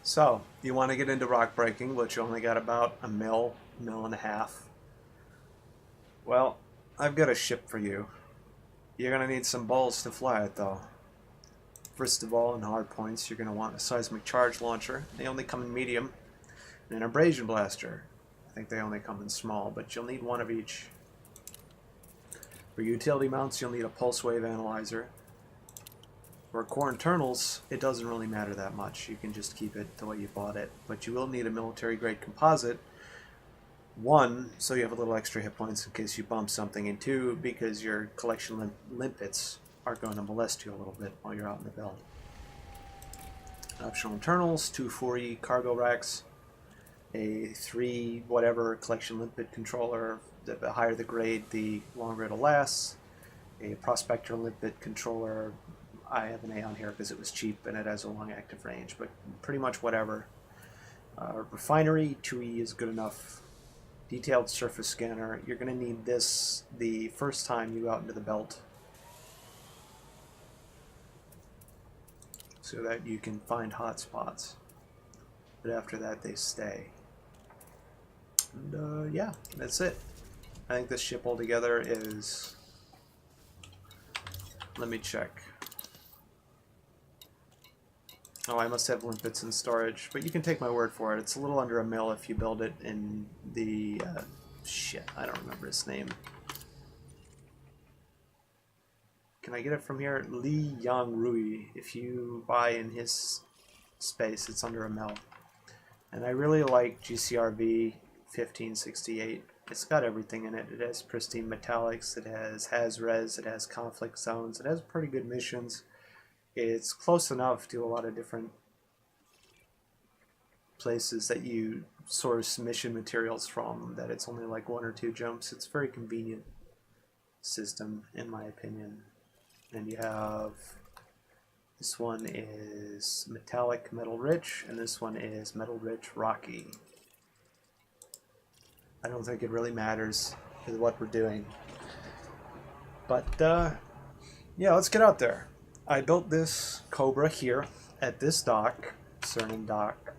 So, you want to get into rock breaking, but you only got about a mil and a half. Well, I've got a ship for you. You're going to need some balls to fly it, though. First of all, in hard points, you're going to want a seismic charge launcher. They only come in medium. And an abrasion blaster. I think they only come in small, but you'll need one of each. For utility mounts, you'll need a pulse wave analyzer. For core internals, it doesn't really matter that much. You can just keep it the way you bought it. But you will need a military-grade composite. One, so you have a little extra hit points in case you bump something. And two, because your collection limpets are going to molest you a little bit while you're out in the build. Optional internals, 2 4E cargo racks, a 3 whatever collection limpet controller. The higher the grade, the longer it'll last. A prospector limpet controller. I have an A on here because it was cheap and it has a long active range, but pretty much whatever. Refinery, 2E is good enough. Detailed surface scanner. You're going to need this the first time you go out into the belt, so that you can find hot spots. But after that, they stay. And yeah, that's it. I think this ship altogether is... Let me check. Oh, I must have limpets in storage, but you can take my word for it. It's a little under a mil if you build it in the... shit, I don't remember his name. Can I get it from here? Li Yang Rui. If you buy in his space, it's under a mil. And I really like GCRV 1568. It's got everything in it. It has pristine metallics, it has res, it has conflict zones, it has pretty good missions. It's close enough to a lot of different places that you source mission materials from that it's only like 1 or 2 jumps. It's a very convenient system, in my opinion. And you have, this one is metallic metal rich, and this one is metal rich rocky. I don't think it really matters with what we're doing. But yeah, let's get out there. I built this Cobra here at this dock, Cernan dock.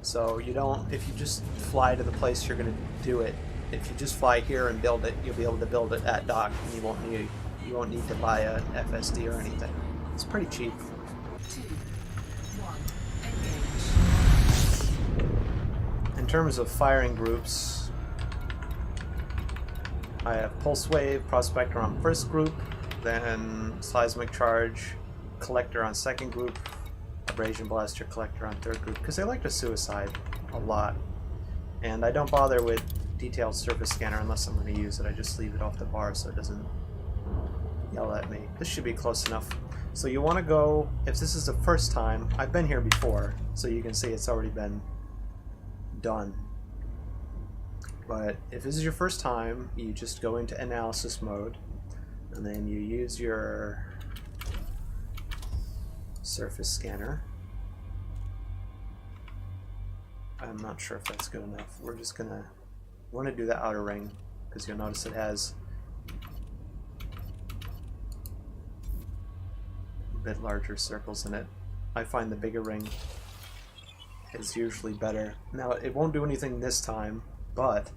So you don't, if you just fly to the place you're going to do it, if you just fly here and build it, you'll be able to build it at dock, and you won't need to buy an FSD or anything. It's pretty cheap. 2, 1, engage. In terms of firing groups, I have pulse wave, prospector on first group, then seismic charge, collector on second group, abrasion blaster collector on third group, because they like to suicide a lot. And I don't bother with detailed surface scanner unless I'm going to use it. I just leave it off the bar so it doesn't yell at me. This should be close enough. So you want to go, if this is the first time, I've been here before, so you can see it's already been done. But if this is your first time, you just go into analysis mode, and then you use your surface scanner. I'm not sure if that's good enough. We're just gonna want to do the outer ring, because you'll notice it has a bit larger circles in it. I find the bigger ring is usually better. Now, it won't do anything this time, but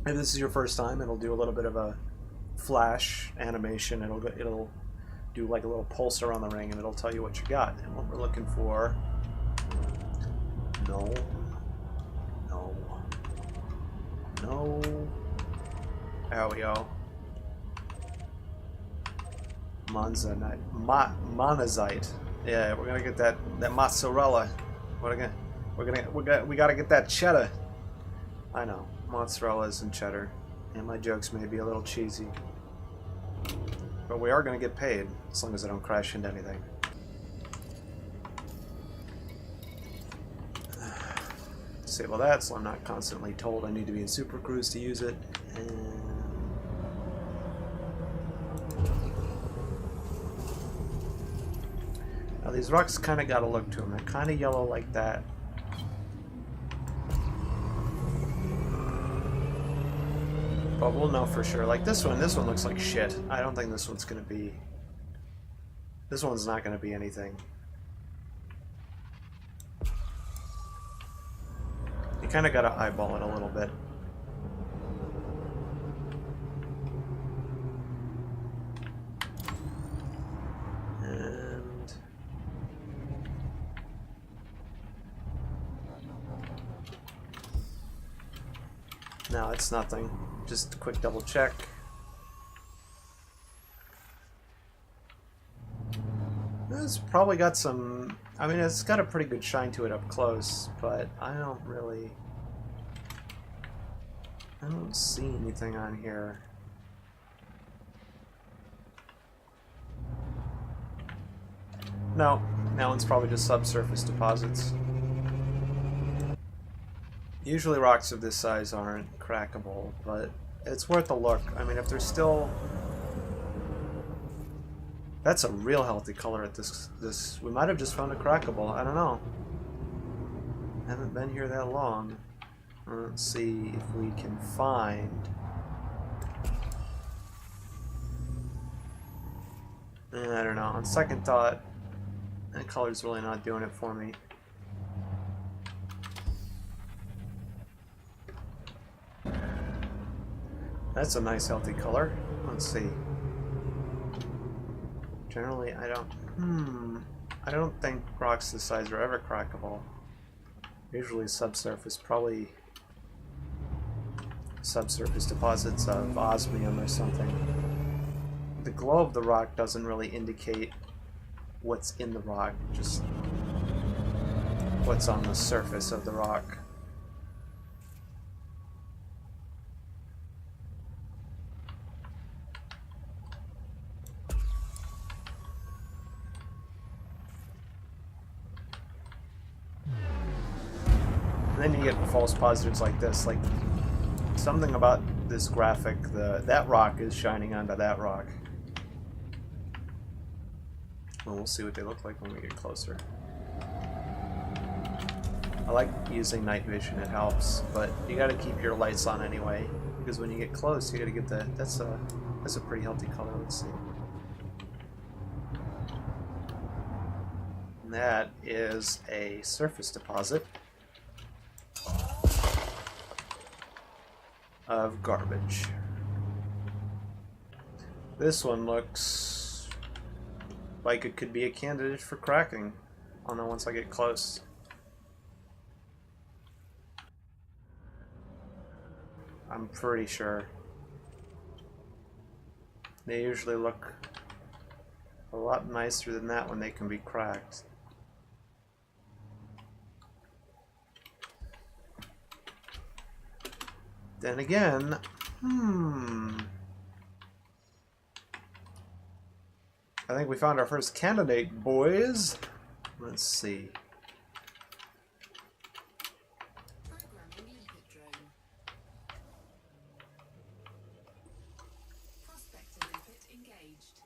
if this is your first time, it'll do a little bit of a flash animation. It'll do like a little pulse around the ring, and it'll tell you what you got. And what we're looking for, no, there we go. Monazite. Yeah, we're gonna get that mozzarella. We gotta get that cheddar. I know, mozzarellas and cheddar, and my jokes may be a little cheesy, but we are gonna get paid as long as I don't crash into anything. Disable that so I'm not constantly told I need to be in supercruise to use it. And now these rocks kind of got a look to them. They're kind of yellow like that. But we'll know for sure. Like this one looks like shit. I don't think this one's gonna be This one's not going to be anything. You kind of got to eyeball it a little bit. And no, it's nothing. Just a quick double check. It's probably got some, I mean, it's got a pretty good shine to it up close, but I don't see anything on here. No, that one's probably just subsurface deposits. Usually rocks of this size aren't crackable, but it's worth a look. I mean, if there's still... That's a real healthy color at this. We might have just found a crackable. I don't know. Haven't been here that long. Let's see if we can find... I don't know. On second thought, that color's really not doing it for me. That's a nice healthy color. Let's see. Generally, I don't think rocks this size are ever crackable. Usually subsurface, probably subsurface deposits of osmium or something. The glow of the rock doesn't really indicate what's in the rock, just what's on the surface of the rock. And then you get false positives like this, like something about this graphic, that rock is shining onto that rock. Well, we'll see what they look like when we get closer. I like using night vision, it helps, but you gotta keep your lights on anyway, because when you get close, you gotta get that's a pretty healthy color, let's see. And that is a surface deposit of garbage. This one looks like it could be a candidate for cracking. I'll know once I get close. I'm pretty sure. They usually look a lot nicer than that when they can be cracked. Then again, I think we found our first candidate, boys. Let's see. Programming input drone. Prospector input engaged.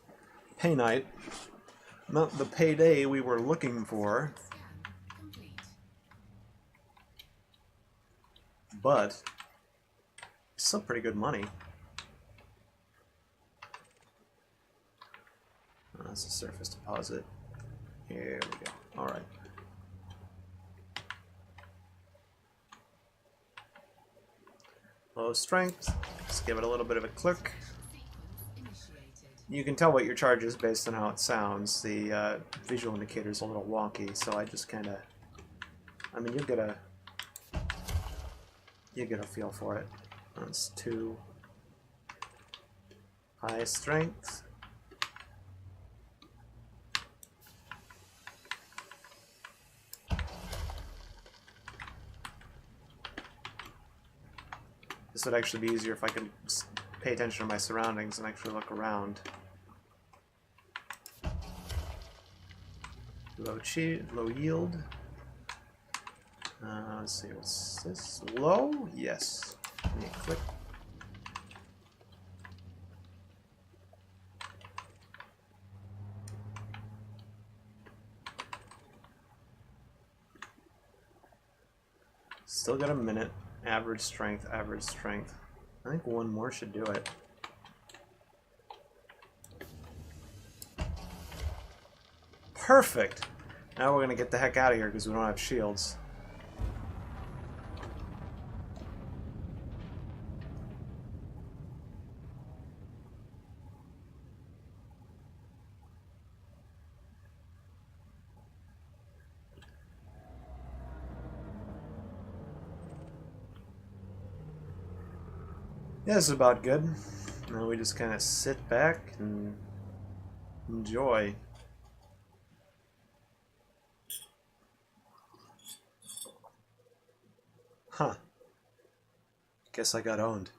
Pay night. Not the payday we were looking for, Scan complete. but still pretty good money. Oh, that's a surface deposit. Here we go. Alright. Low strength. Let's give it a little bit of a click. Sequence initiated. You can tell what your charge is based on how it sounds. The visual indicator is a little wonky, so I just kind of... I mean, you get a feel for it. That's 2. High strength. This would actually be easier if I could pay attention to my surroundings and actually look around. Low yield. Let's see, what's this? Low? Yes. Give me a click. Still got a minute. Average strength, average strength. I think one more should do it. Perfect. Now we're gonna get the heck out of here because we don't have shields. Yeah, this is about good. Now we just kind of sit back and enjoy. Huh. Guess I got owned.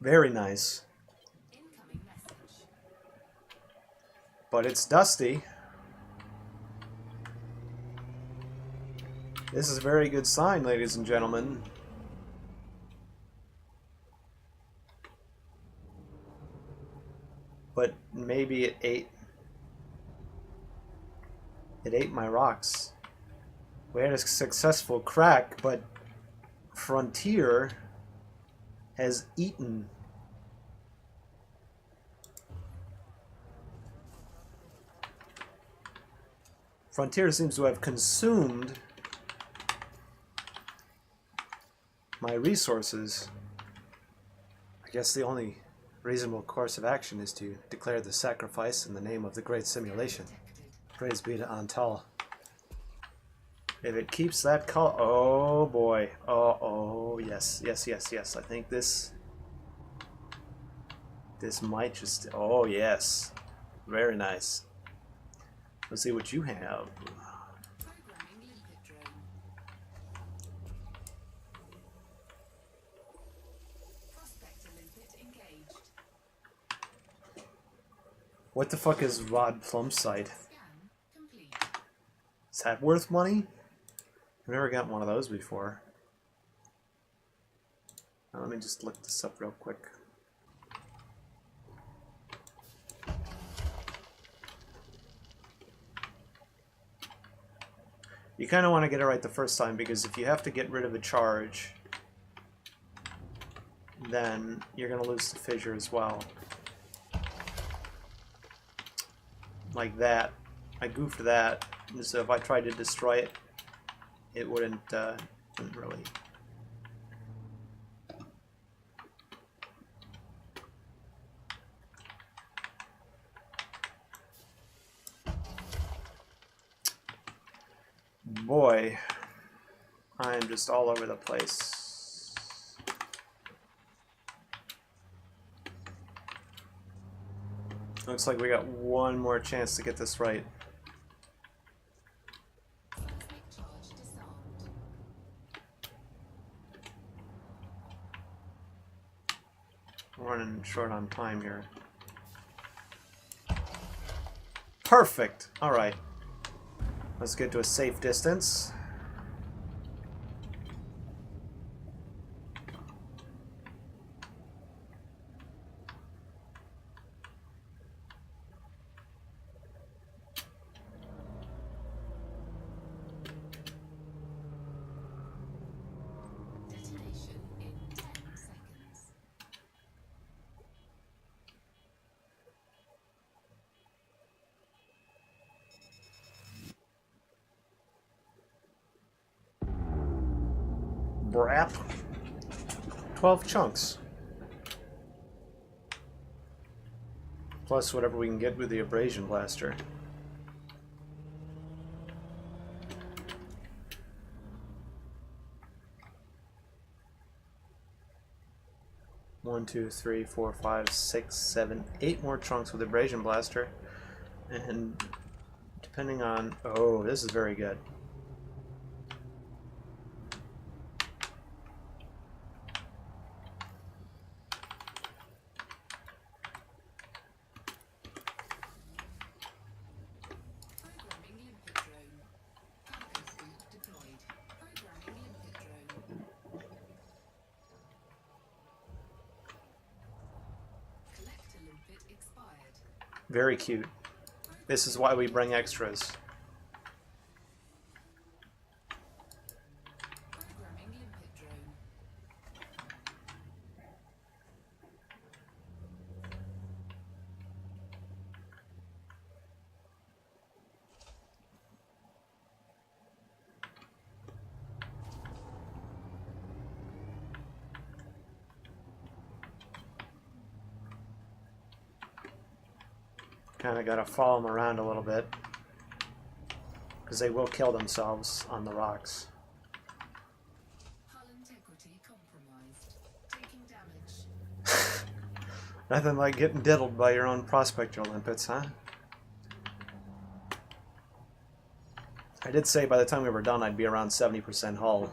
Very nice. Incoming message. But it's dusty. This is a very good sign, ladies and gentlemen. But maybe it ate my rocks. We had a successful crack, but Frontier has eaten. Frontier seems to have consumed my resources. I guess the only reasonable course of action is to declare the sacrifice in the name of the great simulation. Praise be to Antal. If it keeps that call, oh boy, oh yes, yes, yes, yes. I think this might just, oh yes, very nice. Let's see what you have. Programming limpet drone. Prospector limpet engaged. What the fuck is Rod Plum's site? Scan complete. Is that worth money? I've never gotten one of those before. Now, let me just look this up real quick. You kind of want to get it right the first time, because if you have to get rid of a charge, then you're going to lose the fissure as well. Like that. I goofed that, so if I tried to destroy it, it wouldn't really. Boy, I am just all over the place. Looks like we got one more chance to get this right. Seismic charge disarmed. We're running short on time here. Perfect! Alright. Let's get to a safe distance. Detonation in 10 seconds. Brap. 12 chunks. Plus whatever we can get with the abrasion blaster. One, two, three, 4, 5, 6, 7, 8 more chunks with abrasion blaster. And depending on, oh, this is very good. Programming limpet drone. Cargo spook deployed. Programming limpet drone. Collector limpet expired. Very cute. This is why we bring extras. Programming limpet drone. kind of got to follow them around a little bit, because they will kill themselves on the rocks. Hull integrity compromised. Taking damage. Nothing like getting diddled by your own prospector limpets, huh? I did say by the time we were done I'd be around 70% hull.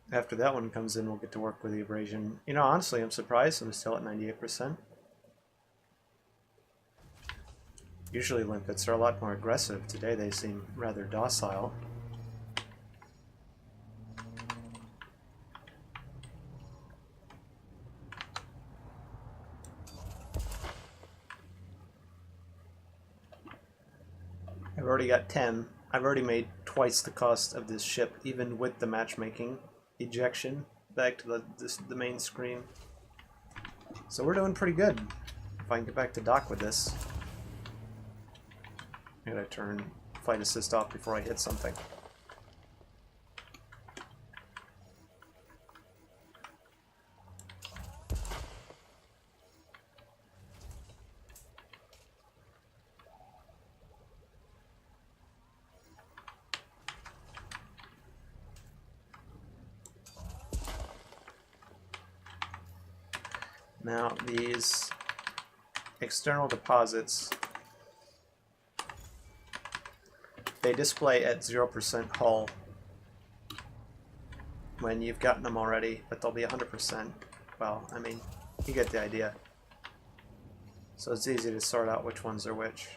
After that one comes in, we'll get to work with the abrasion. You know, honestly, I'm surprised I'm still at 98%. Usually limpets are a lot more aggressive. Today they seem rather docile. I've already got 10. I've already made twice the cost of this ship, even with the matchmaking ejection back to the main screen. So we're doing pretty good. If I can get back to dock with this. I gotta turn flight assist off before I hit something. Now these external deposits, they display at 0% hull when you've gotten them already, but they'll be 100%. Well, I mean, you get the idea. So it's easy to sort out which ones are which.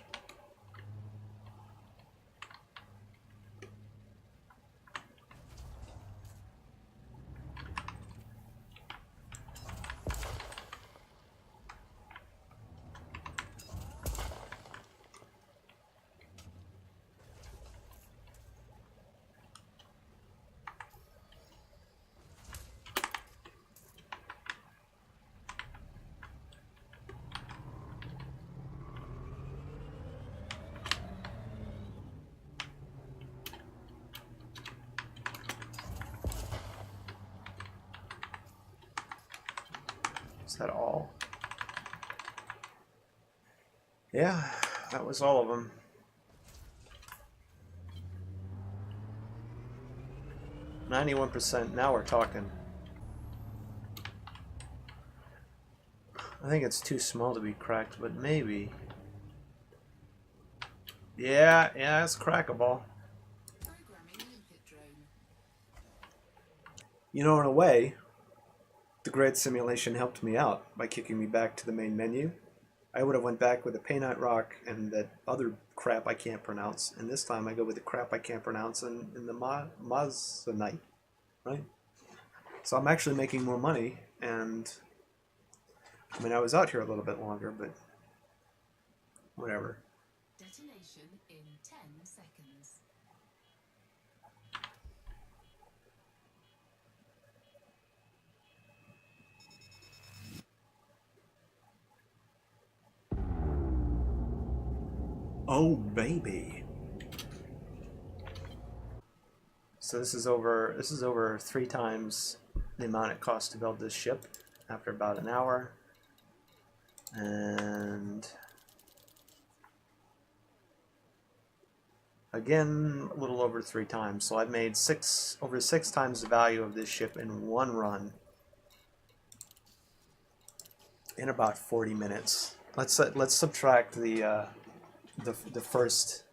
Is that all? Yeah, that was all of them. %. Now we're talking. I think it's too small to be cracked, but maybe. Yeah, it's crackable. Programming limpet drone. You know, in a way, the grid simulation helped me out by kicking me back to the main menu. I would have went back with the Painite Rock and that other crap I can't pronounce, and this time I go with the crap I can't pronounce and the Mazanite, right? So I'm actually making more money, and I mean, I was out here a little bit longer, but whatever. Detonation in 10 seconds. Oh, baby. So this is over 3 times the amount it cost to build this ship after about an hour. And again, a little over 3 times. So I've made over 6 times the value of this ship in one run in about 40 minutes. Let's subtract the first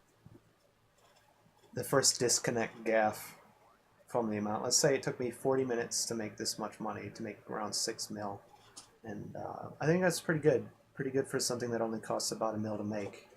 disconnect gaff from the amount. Let's say it took me 40 minutes to make this much money, to make around 6 mil, and I think that's pretty good. Pretty good for something that only costs about $1 mil to make.